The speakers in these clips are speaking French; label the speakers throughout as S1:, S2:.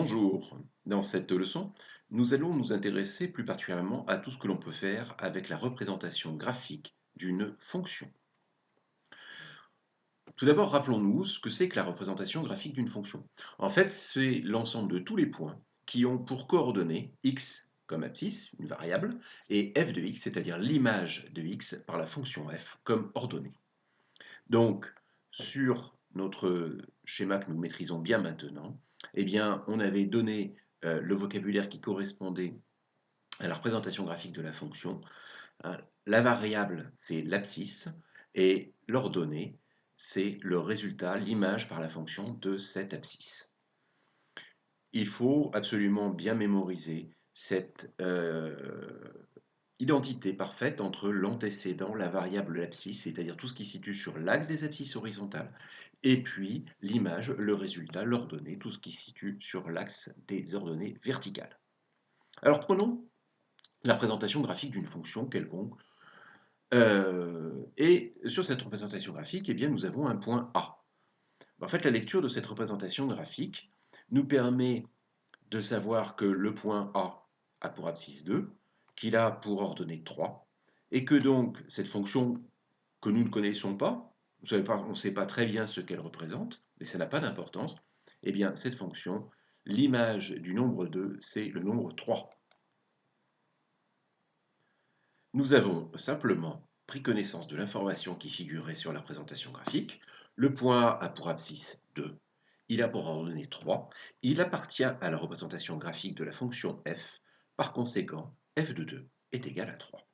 S1: Bonjour. Dans cette leçon, nous allons nous intéresser plus particulièrement à tout ce que l'on peut faire avec la représentation graphique d'une fonction. Tout d'abord, rappelons-nous ce que c'est que la représentation graphique d'une fonction. En fait, c'est l'ensemble de tous les points qui ont pour coordonnées x comme abscisse, une variable, et f de x, c'est-à-dire l'image de x par la fonction f comme ordonnée. Donc, sur notre schéma que nous maîtrisons bien maintenant, eh bien, on avait donné le vocabulaire qui correspondait à la représentation graphique de la fonction. La variable, c'est l'abscisse, et l'ordonnée, c'est le résultat, l'image par la fonction de cette abscisse. Il faut absolument bien mémoriser cette identité parfaite entre l'antécédent, la variable l'abscisse, c'est-à-dire tout ce qui se situe sur l'axe des abscisses horizontales, et puis l'image, le résultat, l'ordonnée, tout ce qui se situe sur l'axe des ordonnées verticales. Alors prenons la représentation graphique d'une fonction quelconque, et sur cette représentation graphique, eh bien, nous avons un point A. En fait, la lecture de cette représentation graphique nous permet de savoir que le point A a pour abscisse 2, qu'il a pour ordonnée 3, et que donc cette fonction que nous ne connaissons pas, on ne sait pas très bien ce qu'elle représente, mais ça n'a pas d'importance, eh bien cette fonction, l'image du nombre 2, c'est le nombre 3. Nous avons simplement pris connaissance de l'information qui figurait sur la présentation graphique. Le point A a pour abscisse 2, il a pour ordonnée 3, il appartient à la représentation graphique de la fonction f, par conséquent, f de 2 est égal à 3.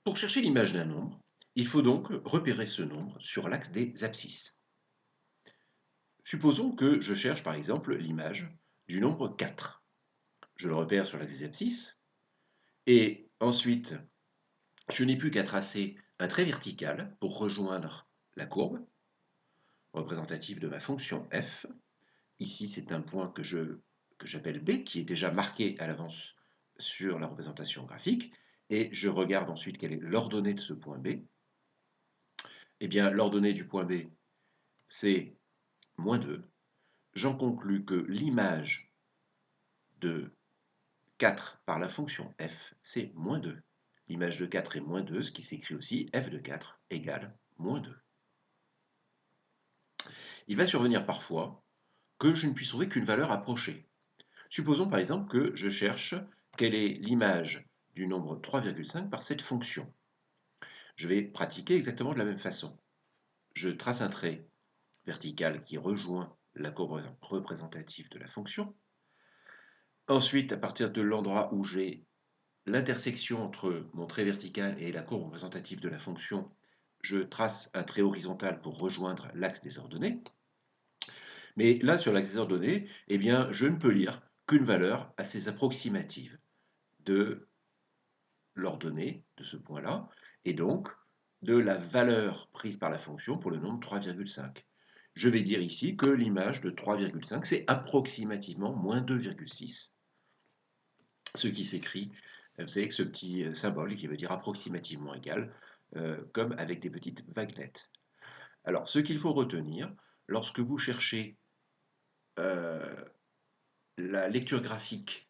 S1: Pour chercher l'image d'un nombre, il faut donc repérer ce nombre sur l'axe des abscisses. Supposons que je cherche par exemple l'image du nombre 4. Je le repère sur l'axe des abscisses, et ensuite je n'ai plus qu'à tracer un trait vertical pour rejoindre la courbe représentative de ma fonction f. Ici, c'est un point que j'appelle B, qui est déjà marqué à l'avance sur la représentation graphique, et je regarde ensuite quelle est l'ordonnée de ce point B. Eh bien, l'ordonnée du point B, c'est moins 2. J'en conclus que l'image de 4 par la fonction f, c'est moins 2. L'image de 4 est moins 2, ce qui s'écrit aussi f de 4 égale moins 2. Il va survenir parfois que je ne puisse trouver qu'une valeur approchée. Supposons par exemple que je cherche quelle est l'image du nombre 3,5 par cette fonction. Je vais pratiquer exactement de la même façon. Je trace un trait vertical qui rejoint la courbe représentative de la fonction. Ensuite, à partir de l'endroit où j'ai l'intersection entre mon trait vertical et la courbe représentative de la fonction, je trace un trait horizontal pour rejoindre l'axe des ordonnées. Mais là, sur l'axe des ordonnées, eh bien, je ne peux lire qu'une valeur assez approximative de l'ordonnée de ce point-là, et donc de la valeur prise par la fonction pour le nombre 3,5. Je vais dire ici que l'image de 3,5, c'est approximativement moins 2,6, ce qui s'écrit, vous savez, avec ce petit symbole qui veut dire approximativement égal, comme avec des petites vaguelettes. Alors, ce qu'il faut retenir, lorsque vous cherchez la lecture graphique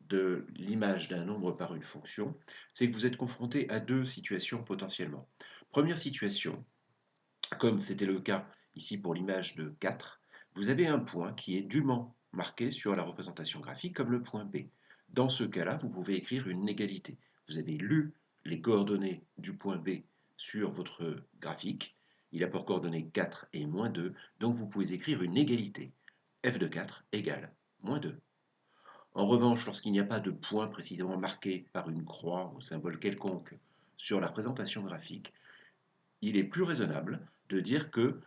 S1: de l'image d'un nombre par une fonction, c'est que vous êtes confronté à deux situations potentiellement. Première situation, comme c'était le cas ici pour l'image de 4, vous avez un point qui est dûment marqué sur la représentation graphique comme le point B. Dans ce cas-là, vous pouvez écrire une égalité. Vous avez lu les coordonnées du point B sur votre graphique, il a pour coordonnées 4 et moins 2, donc vous pouvez écrire une égalité. f de 4 égale moins 2. En revanche, lorsqu'il n'y a pas de point précisément marqué par une croix ou symbole quelconque sur la représentation graphique, il est plus raisonnable de dire que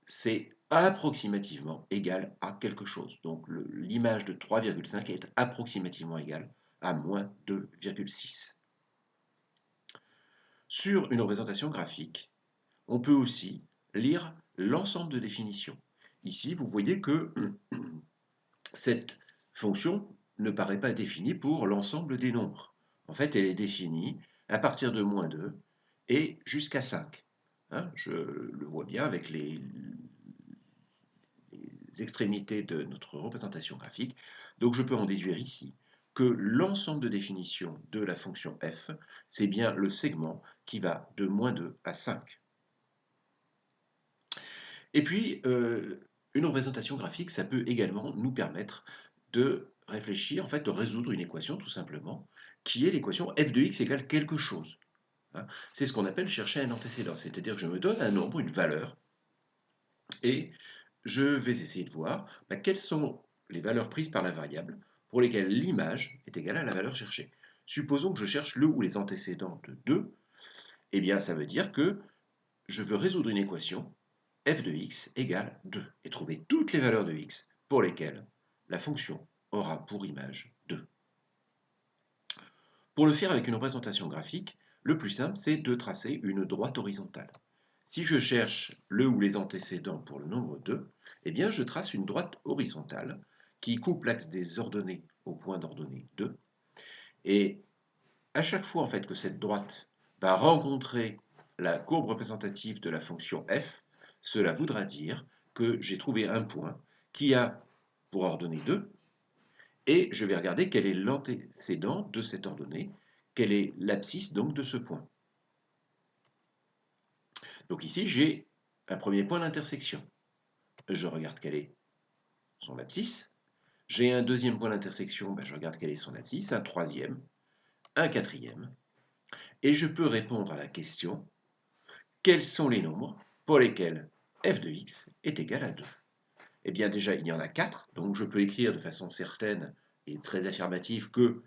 S1: c'est approximativement égal à quelque chose. Donc l'image de 3,5 est approximativement égale à moins 2,6. Sur une représentation graphique, on peut aussi lire l'ensemble de définitions. Ici, vous voyez que cette fonction ne paraît pas définie pour l'ensemble des nombres. En fait, elle est définie à partir de moins 2 et jusqu'à 5. Hein, je le vois bien avec les extrémités de notre représentation graphique. Donc je peux en déduire ici que l'ensemble de définition de la fonction f, c'est bien le segment qui va de -2 à 5. Et puis, une représentation graphique, ça peut également nous permettre de réfléchir, en fait, de résoudre une équation tout simplement, qui est l'équation f de x égale quelque chose. Hein. C'est ce qu'on appelle chercher un antécédent, c'est-à-dire que je me donne un nombre, une valeur, et je vais essayer de voir quelles sont les valeurs prises par la variable pour lesquelles l'image est égale à la valeur cherchée. Supposons que je cherche le ou les antécédents de 2, eh bien ça veut dire que je veux résoudre une équation f de x égale 2 et trouver toutes les valeurs de x pour lesquelles la fonction aura pour image 2. Pour le faire avec une représentation graphique, le plus simple c'est de tracer une droite horizontale. Si je cherche le ou les antécédents pour le nombre 2, eh bien je trace une droite horizontale qui coupe l'axe des ordonnées au point d'ordonnée 2. Et à chaque fois en fait, que cette droite va rencontrer la courbe représentative de la fonction f, cela voudra dire que j'ai trouvé un point qui a pour ordonnée 2, et je vais regarder quel est l'antécédent de cette ordonnée, quelle est l'abscisse donc de ce point. Donc ici, j'ai un premier point d'intersection. Je regarde quelle est son abscisse. J'ai un deuxième point d'intersection, je regarde quelle est son abscisse, un troisième, un quatrième. Et je peux répondre à la question, quels sont les nombres pour lesquels f de x est égal à 2? Eh bien déjà, il y en a 4, donc je peux écrire de façon certaine et très affirmative que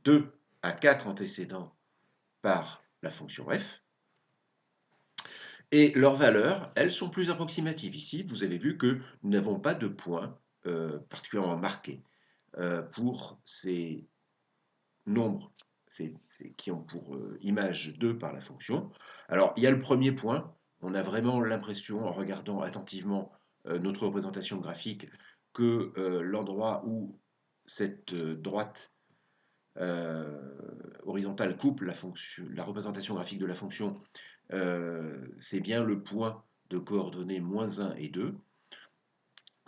S1: 2 a 4 antécédents par la fonction f. Et leurs valeurs, elles sont plus approximatives. Ici, vous avez vu que nous n'avons pas de points particulièrement marqués pour ces nombres qui ont pour image 2 par la fonction. Alors, il y a le premier point. On a vraiment l'impression, en regardant attentivement notre représentation graphique, que l'endroit où cette droite horizontale coupe la représentation graphique de la fonction, c'est bien le point de coordonnées -1 et 2.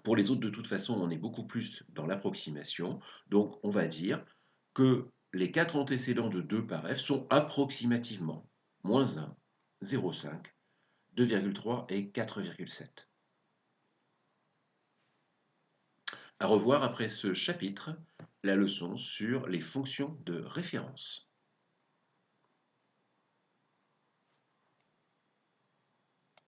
S1: Pour les autres, de toute façon, on est beaucoup plus dans l'approximation. Donc, on va dire que les 4 antécédents de 2 par f sont approximativement -1, 0,5, 2,3 et 4,7. À revoir après ce chapitre, la leçon sur les fonctions de référence.